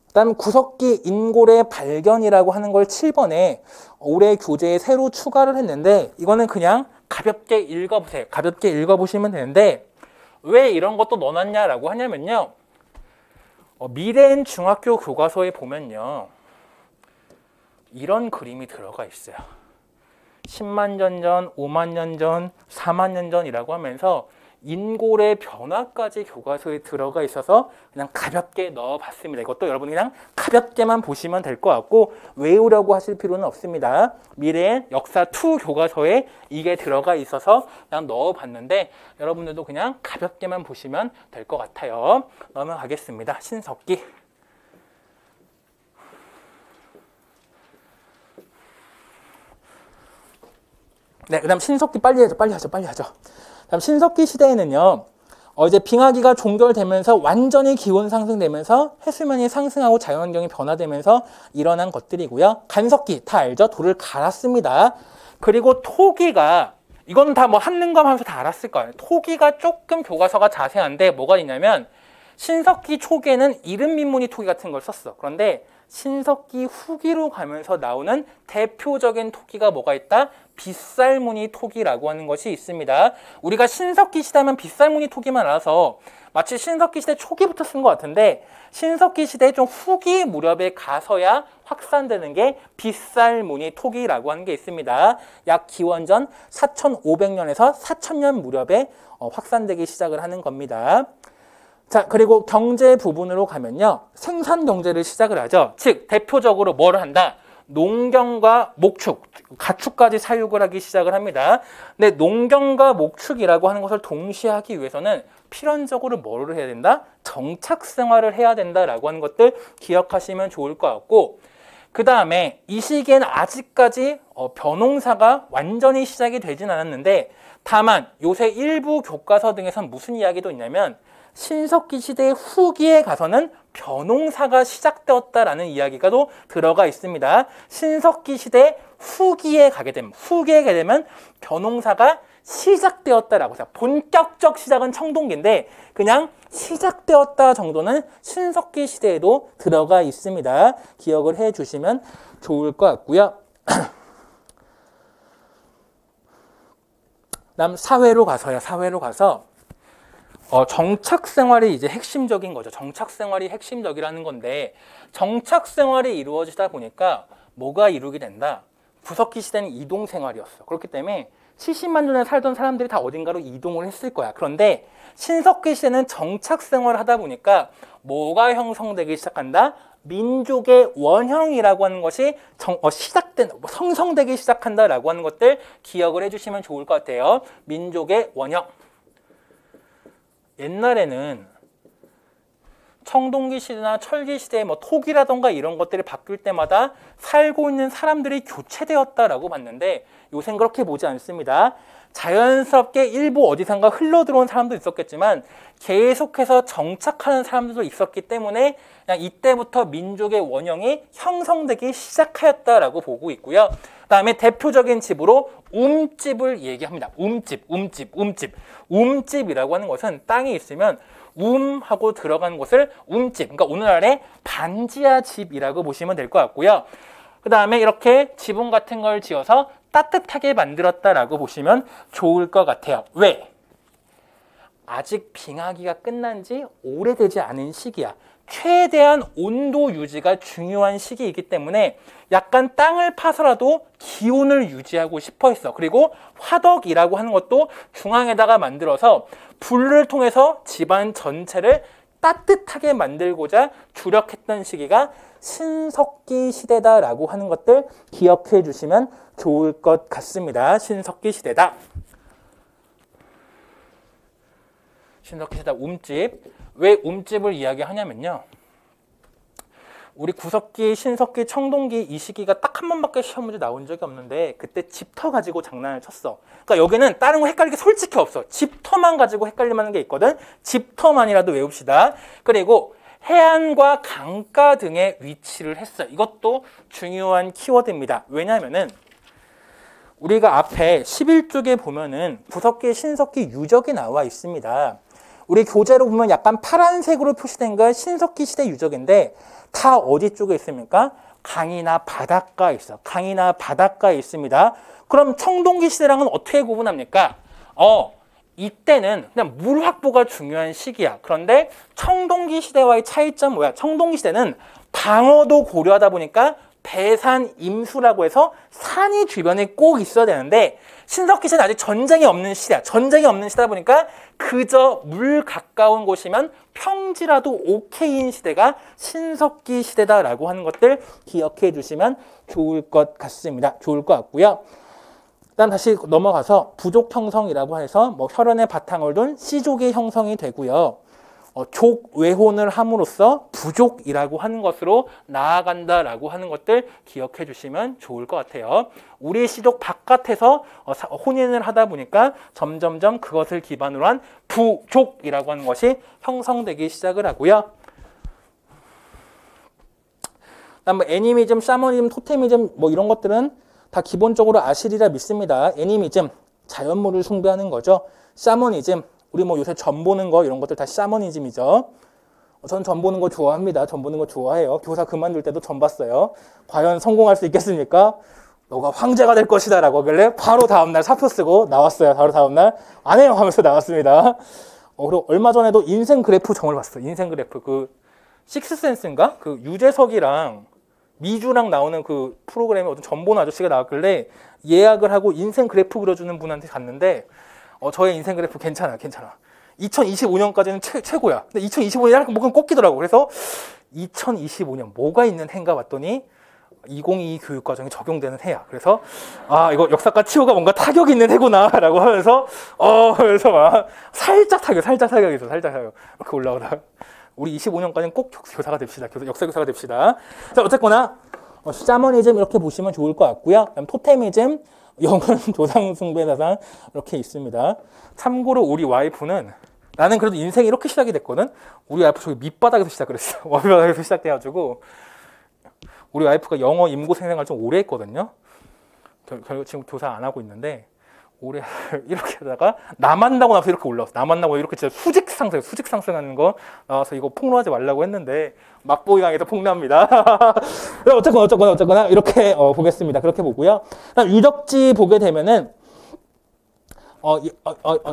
그다음 구석기 인골의 발견이라고 하는 걸 7번에 올해 교재에 새로 추가를 했는데 이거는 그냥 가볍게 읽어보세요. 가볍게 읽어보시면 되는데 왜 이런 것도 넣어놨냐라고 하냐면요. 미래엔 중학교 교과서에 보면요. 이런 그림이 들어가 있어요. 10만 년 전, 5만 년 전, 4만 년 전이라고 하면서 인골의 변화까지 교과서에 들어가 있어서 그냥 가볍게 넣어봤습니다. 이것도 여러분 그냥 가볍게만 보시면 될 것 같고 외우려고 하실 필요는 없습니다. 미래의 역사 2 교과서에 이게 들어가 있어서 그냥 넣어봤는데 여러분들도 그냥 가볍게만 보시면 될 것 같아요. 넘어가겠습니다. 신석기. 네, 그다음 신석기 빨리 하죠. 다음 신석기 시대에는요. 이제 빙하기가 종결되면서 완전히 기온 상승되면서 해수면이 상승하고 자연환경이 변화되면서 일어난 것들이고요. 간석기 다 알죠? 돌을 갈았습니다. 그리고 토기가 이건 다 뭐 한능검 하면서 다 알았을 거예요. 토기가 조금 교과서가 자세한데 뭐가 있냐면 신석기 초기에는 이름 민무늬 토기 같은 걸 썼어. 그런데 신석기 후기로 가면서 나오는 대표적인 토기가 뭐가 있다? 빗살무늬 토기라고 하는 것이 있습니다. 우리가 신석기 시대면 빗살무늬 토기만 알아서 마치 신석기 시대 초기부터 쓴 것 같은데 신석기 시대 좀 후기 무렵에 가서야 확산되는 게 빗살무늬 토기라고 하는 게 있습니다. 약 기원전 4,500년에서 4,000년 무렵에 확산되기 시작을 하는 겁니다. 자, 그리고 경제 부분으로 가면요. 생산 경제를 시작을 하죠. 즉 대표적으로 뭘 한다? 농경과 목축, 가축까지 사육을 하기 시작을 합니다. 근데 농경과 목축이라고 하는 것을 동시에 하기 위해서는 필연적으로 뭐를 해야 된다? 정착 생활을 해야 된다라고 하는 것들 기억하시면 좋을 것 같고, 그 다음에 이 시기에는 아직까지 벼농사가 완전히 시작이 되진 않았는데, 다만 요새 일부 교과서 등에서는 무슨 이야기도 있냐면 신석기 시대 후기에 가서는 벼농사가 시작되었다라는 이야기가 또 들어가 있습니다. 신석기 시대 후기에 가게 되면 벼농사가 시작되었다라고 해서 본격적 시작은 청동기인데 그냥 시작되었다 정도는 신석기 시대에도 들어가 있습니다. 기억을 해 주시면 좋을 것 같고요. 그다음 사회로 가서 정착 생활이 이제 핵심적인 거죠. 정착 생활이 핵심적이라는 건데, 정착 생활이 이루어지다 보니까 뭐가 이루게 된다? 구석기 시대는 이동 생활이었어. 그렇기 때문에 70만 년에 살던 사람들이 다 어딘가로 이동을 했을 거야. 그런데 신석기 시대는 정착 생활을 하다 보니까 뭐가 형성되기 시작한다? 민족의 원형이라고 하는 것이 성성되기 시작한다라고 하는 것들 기억을 해주시면 좋을 것 같아요. 민족의 원형. 옛날에는 청동기 시대나 철기 시대에 토기라던가 이런 것들이 바뀔 때마다 살고 있는 사람들이 교체되었다라고 봤는데 요새는 그렇게 보지 않습니다. 자연스럽게 일부 어디선가 흘러들어온 사람도 있었겠지만 계속해서 정착하는 사람들도 있었기 때문에 그냥 이때부터 민족의 원형이 형성되기 시작하였다라고 보고 있고요. 그 다음에 대표적인 집으로 움집을 얘기합니다. 움집이라고 하는 것은 땅이 있으면 하고 들어간 곳을 움집, 그러니까 오늘날의 반지하 집이라고 보시면 될 것 같고요. 그 다음에 이렇게 지붕 같은 걸 지어서 따뜻하게 만들었다라고 보시면 좋을 것 같아요. 왜? 아직 빙하기가 끝난 지 오래되지 않은 시기야. 최대한 온도 유지가 중요한 시기이기 때문에 약간 땅을 파서라도 기온을 유지하고 싶어 했어. 그리고 화덕이라고 하는 것도 중앙에다가 만들어서 불을 통해서 집안 전체를 따뜻하게 만들고자 주력했던 시기가 신석기 시대다라고 하는 것들 기억해 주시면 좋을 것 같습니다. 신석기 시대다. 신석기 시대다. 움집. 왜 움집을 이야기하냐면요. 우리 구석기, 신석기, 청동기 이 시기가 딱 한 번밖에 시험 문제 나온 적이 없는데 그때 집터 가지고 장난을 쳤어. 그러니까 여기는 다른 거 헷갈릴 게 솔직히 없어. 집터만 가지고 헷갈릴 만한 게 있거든. 집터만이라도 외웁시다. 그리고 해안과 강가 등의 위치를 했어요. 이것도 중요한 키워드입니다. 왜냐하면은 우리가 앞에 11쪽에 보면은 구석기, 신석기 유적이 나와 있습니다. 우리 교재로 보면 약간 파란색으로 표시된 건 신석기 시대 유적인데 다 어디 쪽에 있습니까? 강이나 바닷가에 있어. 강이나 바닷가에 있습니다. 그럼 청동기 시대랑은 어떻게 구분합니까? 이때는 그냥 물 확보가 중요한 시기야. 그런데 청동기 시대와의 차이점 뭐야? 청동기 시대는 방어도 고려하다 보니까 배산 임수라고 해서 산이 주변에 꼭 있어야 되는데 신석기 시대는 아직 전쟁이 없는 시대야. 전쟁이 없는 시대다 보니까 그저 물 가까운 곳이면 평지라도 오케이인 시대가 신석기 시대다라고 하는 것들 기억해 주시면 좋을 것 같습니다. 좋을 것 같고요. 일단 다시 넘어가서 부족 형성이라고 해서 혈연의 바탕을 둔 씨족의 형성이 되고요. 족 외혼을 함으로써 부족이라고 하는 것으로 나아간다라고 하는 것들 기억해 주시면 좋을 것 같아요. 우리 씨족 바깥에서 혼인을 하다 보니까 점점점 그것을 기반으로 한 부족이라고 하는 것이 형성되기 시작을 하고요. 그다음 애니미즘, 샤머니즘, 토테미즘 이런 것들은 다 기본적으로 아시리라 믿습니다. 애니미즘, 자연물을 숭배하는 거죠. 샤머니즘, 우리 요새 점 보는 거 이런 것들 다 샤머니즘이죠. 전 점 보는 거 좋아합니다. 점 보는 거 좋아해요. 교사 그만둘 때도 점 봤어요. 과연 성공할 수 있겠습니까? 너가 황제가 될 것이다 라고 하길래 바로 다음날 사표 쓰고 나왔어요. 바로 다음날 안 해요 하면서 나왔습니다. 그리고 얼마 전에도 인생 그래프 점을 봤어요. 인생 그래프 그 식스센스인가? 그 유재석이랑 미주랑 나오는 그 프로그램에 어떤 점 보는 아저씨가 나왔길래 예약을 하고 인생 그래프 그려주는 분한테 갔는데 저의 인생 그래프 괜찮아. 2025년까지는 최고야. 근데 2025년에 약간 뭔가 꺾이더라고. 그래서 2025년 뭐가 있는 해인가 봤더니 2022 교육과정에 적용되는 해야. 그래서 이거 역사과 치호가 뭔가 타격 있는 해구나라고 하면서 그래서 막 살짝 타격이 있어. 살짝 타격. 이렇게 올라오다가 우리 25년까지는 꼭 교사가 됩시다. 역사 교사가 됩시다. 자, 어쨌거나 샤머니즘 이렇게 보시면 좋을 것 같고요. 그다음 토테미즘, 영은 조상 숭배 사상 이렇게 있습니다. 참고로 우리 와이프는 나는 그래도 인생이 이렇게 시작이 됐거든. 우리 와이프 저기 밑바닥에서 시작을 했어. 밑바닥에서 시작돼가지고 우리 와이프가 영어 임고생생활 좀 오래 했거든요. 결국 지금 교사 안 하고 있는데 오래 이렇게 하다가 나 만나고 나서 이렇게 올라왔어. 나 만나고 이렇게 진짜 수직 상승하는 거 나와서 이거 폭로하지 말라고 했는데 맛보기 강에서 폭로합니다. 어쨌거나 이렇게 보겠습니다. 그렇게 보고요. 그다음 유적지 보게 되면은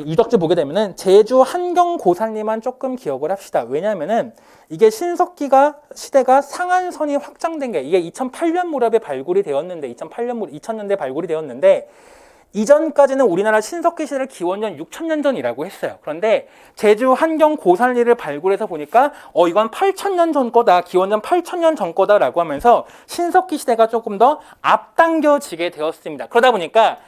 유적지 보게 되면은 제주 한경고살리만 조금 기억을 합시다. 왜냐하면은 이게 신석기가 시대가 상한선이 확장된 게 이게 2008년 무렵에 발굴이 되었는데 2000년대 발굴이 되었는데 이전까지는 우리나라 신석기 시대를 기원전 6000년 전이라고 했어요. 그런데 제주 한경고살리를 발굴해서 보니까 이건 8000년 전 거다. 기원전 8000년 전 거다라고 하면서 신석기 시대가 조금 더 앞당겨지게 되었습니다. 그러다 보니까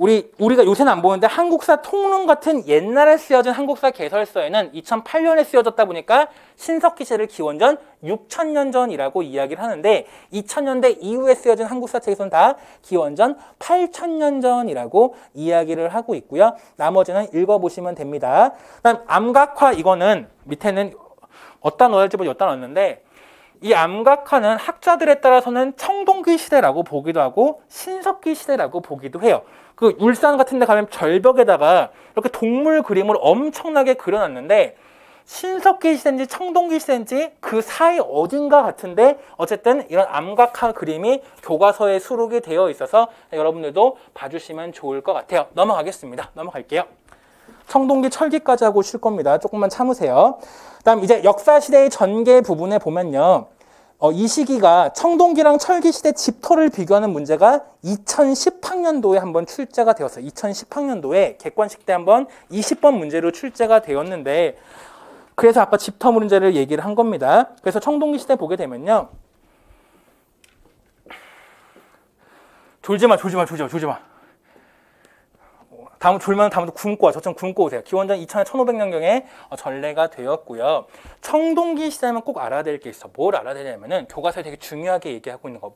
우리가 요새는 안 보는데 한국사 통론 같은 옛날에 쓰여진 한국사 개설서에는 2008년에 쓰여졌다 보니까 신석기 시대를 기원전 6000년 전이라고 이야기를 하는데 2000년대 이후에 쓰여진 한국사 책에서는 다 기원전 8000년 전이라고 이야기를 하고 있고요. 나머지는 읽어보시면 됩니다. 그다음 암각화 이거는 밑에는 어디다 넣을지 여기다 넣었는데 이 암각화는 학자들에 따라서는 청동기 시대라고 보기도 하고 신석기 시대라고 보기도 해요. 그 울산 같은 데 가면 절벽에다가 이렇게 동물 그림을 엄청나게 그려놨는데 신석기 시대인지 청동기 시대인지 그 사이 어딘가 같은데 어쨌든 이런 암각화 그림이 교과서에 수록이 되어 있어서 여러분들도 봐주시면 좋을 것 같아요. 넘어갈게요. 청동기 철기까지 하고 쉴 겁니다. 조금만 참으세요. 그다음 이제 역사시대의 전개 부분에 보면요. 이 시기가 청동기랑 철기시대 집터를 비교하는 문제가 2010학년도에 한번 출제가 되었어요. 2010학년도에 객관식 때 한번 20번 문제로 출제가 되었는데 그래서 아까 집터 문제를 얘기를 한 겁니다. 그래서 청동기 시대 보게 되면요. 졸지 마. 다음부터 굶고 와. 저처럼 굶고 오세요. 기원전 2000년 1500년경에 전래가 되었고요. 청동기 시대면 꼭 알아야 될 게 있어. 뭘 알아야 되냐면은 교과서에 되게 중요하게 얘기하고 있는 거.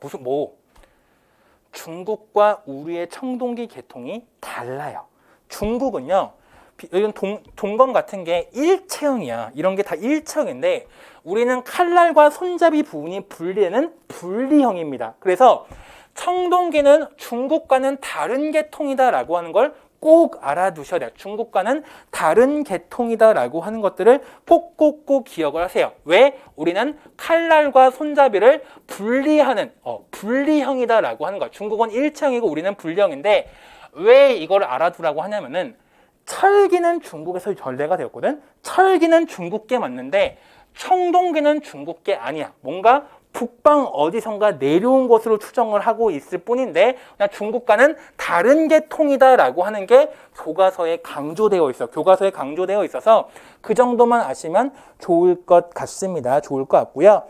중국과 우리의 청동기 계통이 달라요. 중국은요. 이런 동검 같은 게 일체형이야. 이런 게 다 일체형인데 우리는 칼날과 손잡이 부분이 분리되는 분리형입니다. 그래서 청동기는 중국과는 다른 계통이다라고 하는 걸 꼭 알아두셔야 돼요. 중국과는 다른 계통이다라고 하는 것들을 꼭 기억을 하세요. 왜? 우리는 칼날과 손잡이를 분리하는 분리형이다라고 하는 거예요. 중국은 일체형이고 우리는 분리형인데 왜 이걸 알아두라고 하냐면은 철기는 중국에서 전래가 되었거든. 철기는 중국계 맞는데 청동기는 중국계 아니야. 뭔가 북방 어디선가 내려온 것으로 추정을 하고 있을 뿐인데 그냥 중국과는 다른 계통이다라고 하는 게 교과서에 강조되어 있어. 교과서에 강조되어 있어서 그 정도만 아시면 좋을 것 같습니다. 좋을 것 같고요.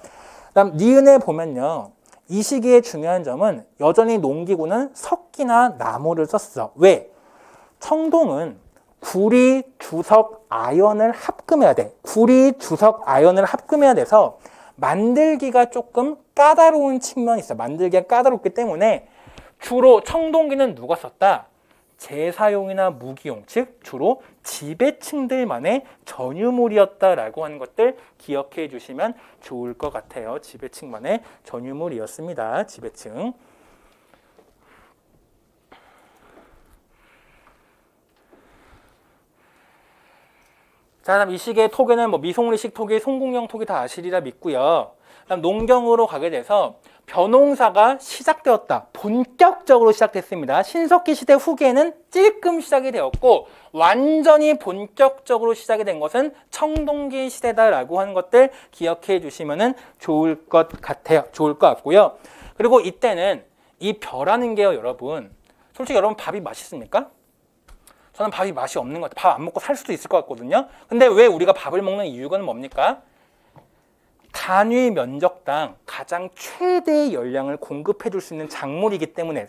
그다음 니은에 보면요. 이 시기의 중요한 점은 여전히 농기구는 석기나 나무를 썼어. 왜? 청동은 구리, 주석, 아연을 합금해야 돼. 구리, 주석, 아연을 합금해야 돼서 만들기가 조금 까다로운 측면이 있어. 만들기가 까다롭기 때문에 주로 청동기는 누가 썼다? 제사용이나 무기용, 즉 주로 지배층들만의 전유물이었다라고 하는 것들 기억해 주시면 좋을 것 같아요. 지배층만의 전유물이었습니다. 지배층. 자, 그다음 이 시기의 토기는 미송리식 토기, 송궁령 토기 다 아시리라 믿고요. 그다음 농경으로 가게 돼서 벼농사가 시작되었다. 본격적으로 시작됐습니다. 신석기 시대 후기에는 찔끔 시작이 되었고 완전히 본격적으로 시작이 된 것은 청동기 시대다라고 하는 것들 기억해 주시면 좋을 것 같아요. 좋을 것 같고요. 그리고 이때는 이 벼라는 게요, 여러분. 솔직히 여러분 밥이 맛있습니까? 저는 밥이 맛이 없는 것 같아요. 밥 안 먹고 살 수도 있을 것 같거든요. 근데 왜 우리가 밥을 먹는 이유가 뭡니까? 단위 면적당 가장 최대의 열량을 공급해 줄 수 있는 작물이기 때문에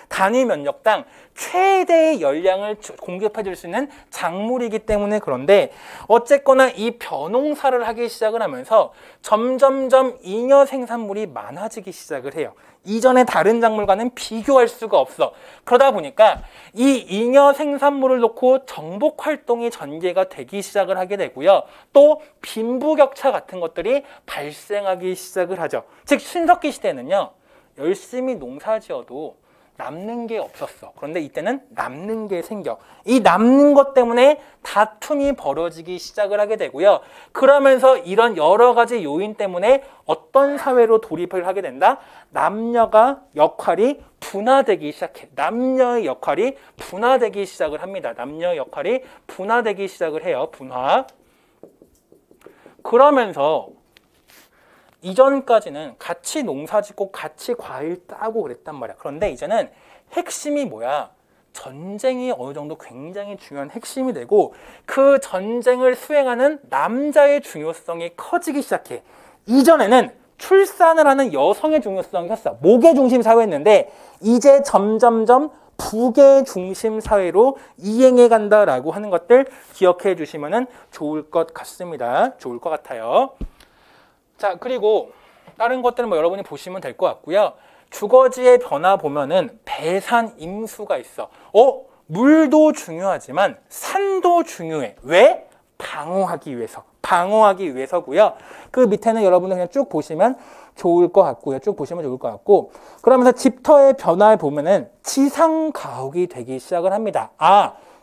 단위 면적당 최대의 열량을 공급해 줄 수 있는 작물이기 때문에 그런데 어쨌거나 이 벼농사를 하기 시작을 하면서 점점점 잉여 생산물이 많아지기 시작을 해요. 이전에 다른 작물과는 비교할 수가 없어. 그러다 보니까 이 잉여 생산물을 놓고 정복 활동이 전개가 되기 시작을 하게 되고요. 또 빈부격차 같은 것들이 발생하기 시작을 하죠. 즉 신석기 시대에는요. 열심히 농사지어도 남는 게 없었어. 그런데 이때는 남는 게 생겨. 이 남는 것 때문에 다툼이 벌어지기 시작을 하게 되고요. 그러면서 이런 여러 가지 요인 때문에 어떤 사회로 돌입을 하게 된다? 남녀가 역할이 분화되기 시작해. 남녀의 역할이 분화되기 시작을 합니다. 남녀의 역할이 분화되기 시작을 해요. 분화. 그러면서 이전까지는 같이 농사짓고 같이 과일 따고 그랬단 말이야. 그런데 이제는 핵심이 뭐야? 전쟁이 어느 정도 굉장히 중요한 핵심이 되고 그 전쟁을 수행하는 남자의 중요성이 커지기 시작해. 이전에는 출산을 하는 여성의 중요성이 컸어. 목의 중심 사회였는데 이제 점점점 북의 중심 사회로 이행해 간다라고 하는 것들 기억해 주시면 좋을 것 같습니다. 좋을 것 같아요. 자, 그리고 다른 것들은 뭐 여러분이 보시면 될 것 같고요. 주거지의 변화 보면은 배산 임수가 있어. 물도 중요하지만 산도 중요해. 왜? 방어하기 위해서. 방어하기 위해서고요. 그 밑에는 여러분들 그냥 쭉 보시면 좋을 것 같고요. 쭉 보시면 좋을 것 같고. 그러면서 집터의 변화를 보면은 지상 가옥이 되기 시작을 합니다.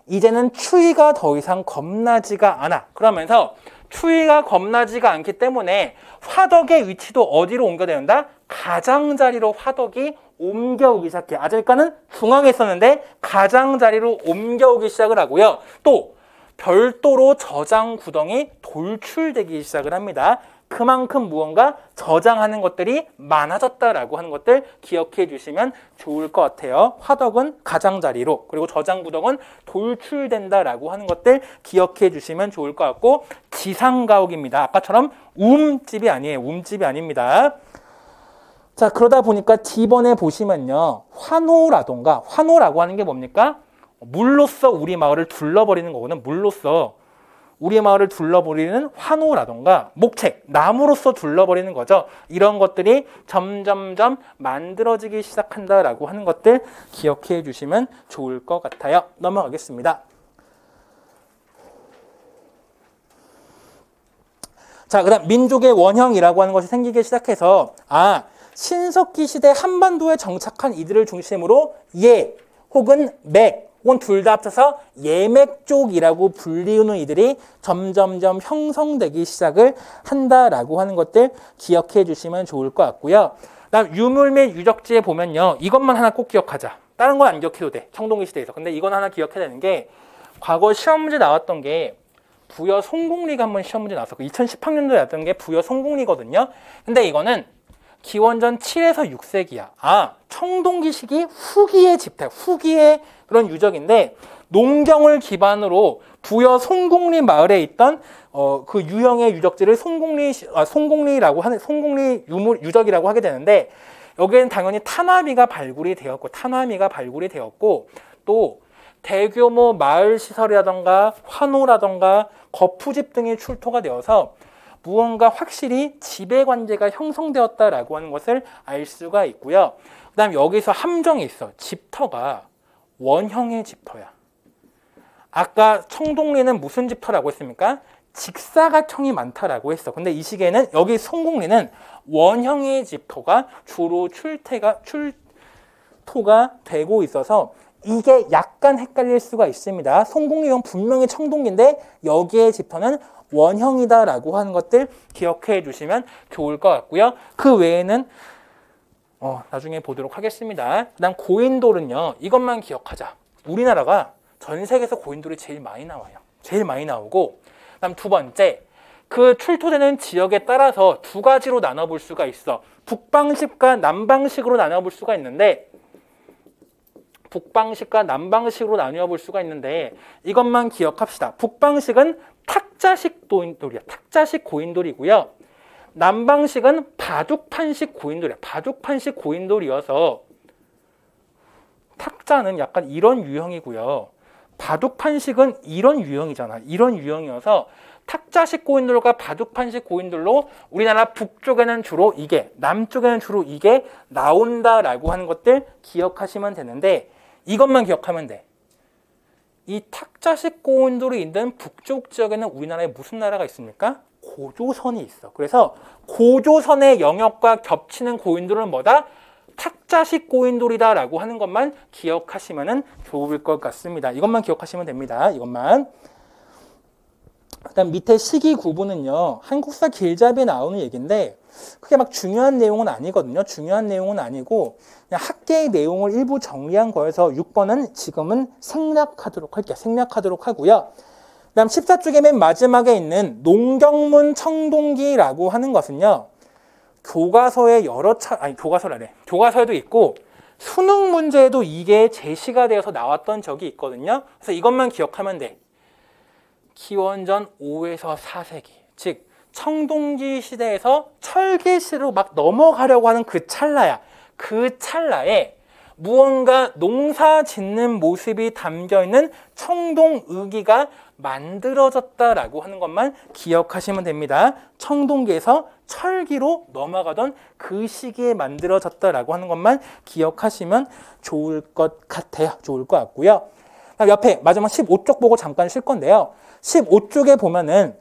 이제는 추위가 더 이상 겁나지가 않아. 그러면서 추위가 겁나지가 않기 때문에 화덕의 위치도 어디로 옮겨야 된다? 가장자리로 화덕이 옮겨오기 시작해. 아직까지는 중앙에 있었는데 가장자리로 옮겨오기 시작을 하고요. 또 별도로 저장 구덩이 돌출되기 시작을 합니다. 그만큼 무언가 저장하는 것들이 많아졌다라고 하는 것들 기억해 주시면 좋을 것 같아요. 화덕은 가장자리로, 그리고 저장 구덩은 돌출된다라고 하는 것들 기억해 주시면 좋을 것 같고, 지상가옥입니다. 아까처럼 움집이 아니에요. 움집이 아닙니다. 자, 그러다 보니까 D번에 보시면요. 환호라던가, 환호라고 하는 게 뭡니까? 물로써 우리 마을을 둘러버리는 거거든. 물로써 우리 마을을 둘러버리는 환호라던가 목책, 나무로서 둘러버리는 거죠. 이런 것들이 점점점 만들어지기 시작한다라고 하는 것들 기억해 주시면 좋을 것 같아요. 넘어가겠습니다. 자, 그다음 민족의 원형이라고 하는 것이 생기기 시작해서 신석기 시대 한반도에 정착한 이들을 중심으로 예 혹은 맥 혹은 둘 다 합쳐서 예맥족이라고 불리우는 이들이 점점점 형성되기 시작을 한다라고 하는 것들 기억해 주시면 좋을 것 같고요. 그다음 유물 및 유적지에 보면요. 이것만 하나 꼭 기억하자. 다른 건 안 기억해도 돼. 청동기 시대에서. 근데 이건 하나 기억해야 되는 게 과거 시험 문제 나왔던 게 부여 송공리가 한번 시험 문제 나왔었고 2018년도에 나왔던 게 부여 송공리거든요. 근데 이거는 기원전 7에서 6세기야. 청동기 시기 후기의 집택, 후기의 그런 유적인데 농경을 기반으로 부여 송공리 마을에 있던 그 유형의 유적지를 송공리라고 하는 송공리 유적이라고 하게 되는데 여기에는 당연히 탄화미가 발굴이 되었고 또 대규모 마을 시설이라던가 환호라던가 거푸집 등이 출토가 되어서 무언가 확실히 지배관계가 형성되었다라고 하는 것을 알 수가 있고요. 그 다음 여기서 함정이 있어. 집터가 원형의 집터야. 아까 청동리는 무슨 집터라고 했습니까? 직사각형이 많다라고 했어. 근데 이 시기에는 여기 송공리는 원형의 집터가 주로 출토가 되고 있어서 이게 약간 헷갈릴 수가 있습니다. 송공리형 분명히 청동기인데 여기에 집터는 원형이다라고 하는 것들 기억해 주시면 좋을 것 같고요. 그 외에는 나중에 보도록 하겠습니다. 그다음 고인돌은요. 이것만 기억하자. 우리나라가 전 세계에서 고인돌이 제일 많이 나와요. 제일 많이 나오고 그다음 두 번째 그 출토되는 지역에 따라서 두 가지로 나눠볼 수가 있어. 북방식과 남방식으로 나눠볼 수가 있는데 북방식과 남방식으로 나누어 볼 수가 있는데 이것만 기억합시다. 북방식은 탁자식 고인돌이야. 탁자식 고인돌이고요. 남방식은 바둑판식 고인돌이에요. 바둑판식 고인돌이어서 탁자는 약간 이런 유형이고요. 바둑판식은 이런 유형이잖아. 이런 유형이어서 탁자식 고인돌과 바둑판식 고인돌로 우리나라 북쪽에는 주로 이게, 남쪽에는 주로 이게 나온다라고 하는 것들 기억하시면 되는데 이것만 기억하면 돼. 이 탁자식 고인돌이 있는 북쪽 지역에는 우리나라에 무슨 나라가 있습니까? 고조선이 있어. 그래서 고조선의 영역과 겹치는 고인돌은 뭐다? 탁자식 고인돌이다라고 하는 것만 기억하시면 좋을 것 같습니다. 이것만 기억하시면 됩니다. 이것만. 그다음 밑에 시기 구분은요. 한국사 길잡이에 나오는 얘기인데 그게 막 중요한 내용은 아니거든요. 중요한 내용은 아니고 그냥 학계의 내용을 일부 정리한 거여서 6번은 지금은 생략하도록 할게요. 생략하도록 하고요. 그다음 14쪽의 맨 마지막에 있는 농경문 청동기라고 하는 것은요. 교과서에 교과서에도 있고 수능 문제에도 이게 제시가 되어서 나왔던 적이 있거든요. 그래서 이것만 기억하면 돼. 기원전 5에서 4세기, 즉 청동기 시대에서 철기 시대로 막 넘어가려고 하는 그 찰나야. 그 찰나에 무언가 농사 짓는 모습이 담겨있는 청동의기가 만들어졌다라고 하는 것만 기억하시면 됩니다. 청동기에서 철기로 넘어가던 그 시기에 만들어졌다라고 하는 것만 기억하시면 좋을 것 같아요. 좋을 것 같고요. 옆에 마지막 15쪽 보고 잠깐 쉴 건데요. 15쪽에 보면은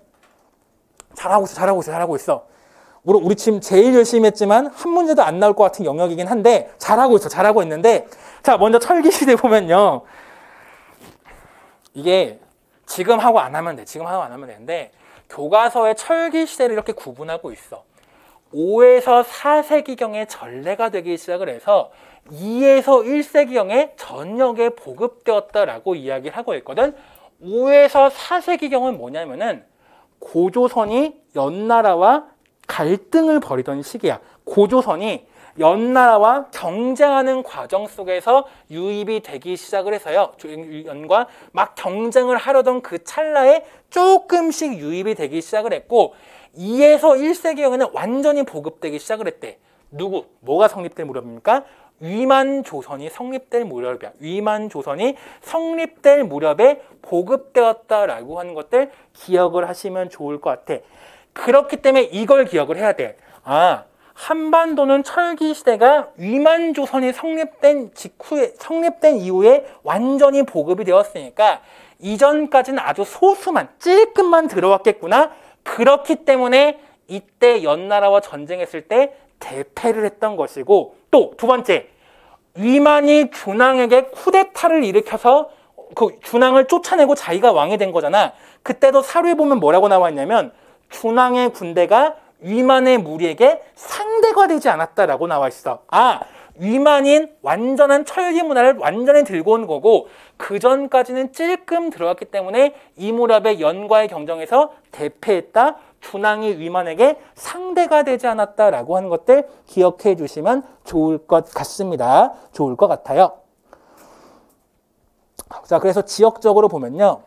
잘하고 있어. 우리 지금 제일 열심히 했지만 한 문제도 안 나올 것 같은 영역이긴 한데 잘하고 있는데 자, 먼저 철기 시대 보면요. 이게 지금 하고 안 하면 되는데 교과서에 철기 시대를 이렇게 구분하고 있어. 5에서 4세기경에 전래가 되기 시작을 해서 2에서 1세기경에 전역에 보급되었다라고 이야기를 하고 있거든. 5에서 4세기경은 뭐냐면은 고조선이 연나라와 갈등을 벌이던 시기야. 고조선이 연나라와 경쟁하는 과정 속에서 유입이 되기 시작을 해서요. 연과 막 경쟁을 하려던 그 찰나에 조금씩 유입이 되기 시작을 했고 2에서 1세기경에는 완전히 보급되기 시작을 했대. 뭐가 성립될 무렵입니까? 위만조선이 성립될 무렵이야. 위만조선이 성립될 무렵에 보급되었다라고 하는 것들 기억을 하시면 좋을 것 같아. 그렇기 때문에 이걸 기억을 해야 돼. 한반도는 철기 시대가 위만조선이 성립된 이후에 완전히 보급이 되었으니까 이전까지는 아주 소수만 찔끔만 들어왔겠구나. 그렇기 때문에 이때 연나라와 전쟁했을 때 대패를 했던 것이고, 또 두 번째, 위만이 준왕에게 쿠데타를 일으켜서 그 준왕을 쫓아내고 자기가 왕이 된 거잖아. 그때도 사료에 보면 뭐라고 나와 있냐면 준왕의 군대가 위만의 무리에게 상대가 되지 않았다라고 나와 있어. 위만인 완전한 철기 문화를 완전히 들고 온 거고 그 전까지는 찔끔 들어왔기 때문에 이 무렵의 연과의 경쟁에서 대패했다. 준왕이 위만에게 상대가 되지 않았다라고 하는 것들 기억해 주시면 좋을 것 같습니다. 좋을 것 같아요. 자, 그래서 지역적으로 보면요.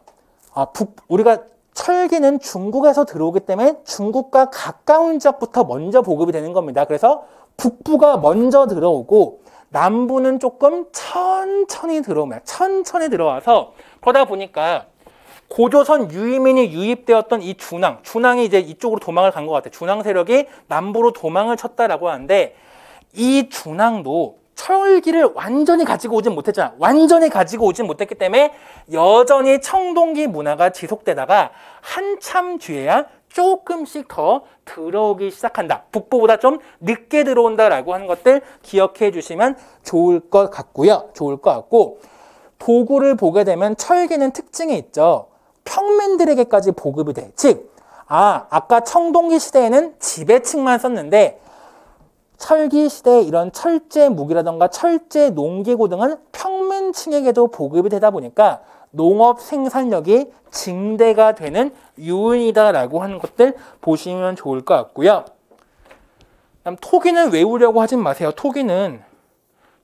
우리가 철기는 중국에서 들어오기 때문에 중국과 가까운 지역부터 먼저 보급이 되는 겁니다. 그래서 북부가 먼저 들어오고 남부는 조금 천천히 들어와서 그러다 보니까 고조선 유이민이 유입되었던 이 준왕이 이제 이쪽으로 도망을 간 것 같아. 준왕 세력이 남부로 도망을 쳤다라고 하는데 이 준왕도 철기를 완전히 가지고 오진 못했잖아. 완전히 가지고 오진 못했기 때문에 여전히 청동기 문화가 지속되다가 한참 뒤에야 조금씩 더 들어오기 시작한다. 북부보다 좀 늦게 들어온다라고 하는 것들 기억해 주시면 좋을 것 같고요. 좋을 것 같고 도구를 보게 되면 철기는 특징이 있죠. 평민들에게까지 보급이 돼. 즉, 아까 청동기 시대에는 지배층만 썼는데 철기 시대에 이런 철제 무기라던가 철제 농기구 등은 평민층에게도 보급이 되다 보니까 농업 생산력이 증대가 되는 요인이다라고 하는 것들 보시면 좋을 것 같고요. 그다음 토기는 외우려고 하진 마세요. 토기는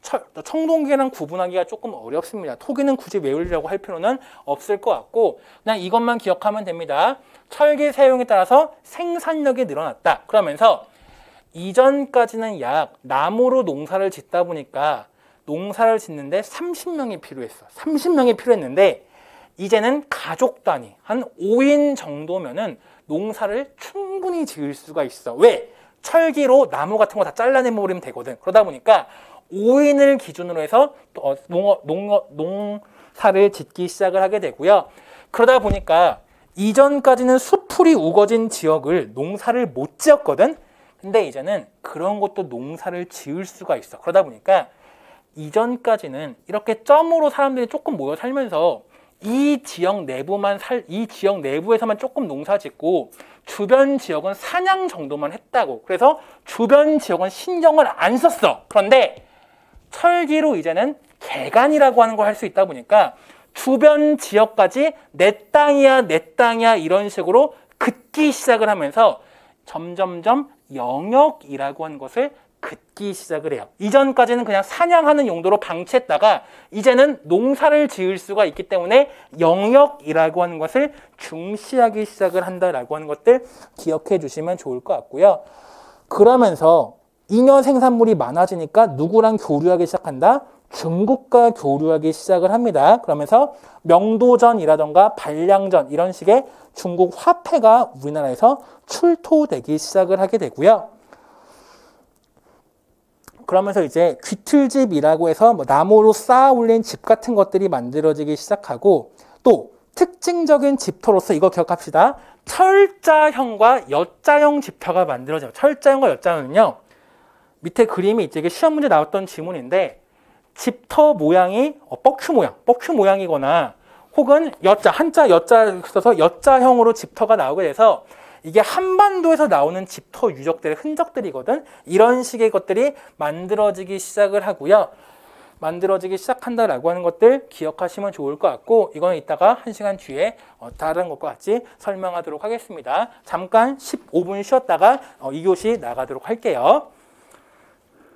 청동기랑 구분하기가 조금 어렵습니다. 토기는 굳이 외우려고 할 필요는 없을 것 같고 그냥 이것만 기억하면 됩니다. 철기 사용에 따라서 생산력이 늘어났다. 그러면서 이전까지는 약 나무로 농사를 짓다 보니까 농사를 짓는데 30명이 필요했어. 30명이 필요했는데 이제는 가족 단위 한 5인 정도면은 농사를 충분히 지을 수가 있어. 왜? 철기로 나무 같은 거 다 잘라내버리면 되거든. 그러다 보니까 5인을 기준으로 해서 농사를 짓기 시작을 하게 되고요. 그러다 보니까 이전까지는 수풀이 우거진 지역을 농사를 못 지었거든. 근데 이제는 그런 것도 농사를 지을 수가 있어. 그러다 보니까 이전까지는 이렇게 점으로 사람들이 조금 모여 살면서 이 지역 내부에서만 조금 농사 짓고 주변 지역은 사냥 정도만 했다고. 그래서 주변 지역은 신경을 안 썼어. 그런데 철기로 이제는 개간이라고 하는 걸 할 수 있다 보니까 주변 지역까지 내 땅이야 이런 식으로 긋기 시작을 하면서 점점점 영역이라고 하는 것을 긋기 시작을 해요. 이전까지는 그냥 사냥하는 용도로 방치했다가 이제는 농사를 지을 수가 있기 때문에 영역이라고 하는 것을 중시하기 시작을 한다라고 하는 것들 기억해 주시면 좋을 것 같고요. 그러면서 잉여 생산물이 많아지니까 누구랑 교류하기 시작한다? 중국과 교류하기 시작을 합니다. 그러면서 명도전이라던가 반량전 이런 식의 중국 화폐가 우리나라에서 출토되기 시작을 하게 되고요. 그러면서 이제 귀틀집이라고 해서 뭐 나무로 쌓아 올린 집 같은 것들이 만들어지기 시작하고 또 특징적인 집터로서 이거 기억합시다. 철자형과 여자형 집터가 만들어져요. 철자형과 여자형은요. 밑에 그림이 있죠. 이게 시험 문제 나왔던 지문인데 집터 모양이 뻑큐 모양이거나 혹은 한자 여자 써서 여자형으로 집터가 나오게 돼서 이게 한반도에서 나오는 집터 유적들의 흔적들이거든. 이런 식의 것들이 만들어지기 시작을 하고요. 만들어지기 시작한다라고 하는 것들 기억하시면 좋을 것 같고 이거는 이따가 1시간 뒤에 다른 것과 같이 설명하도록 하겠습니다. 잠깐 15분 쉬었다가 2교시 나가도록 할게요.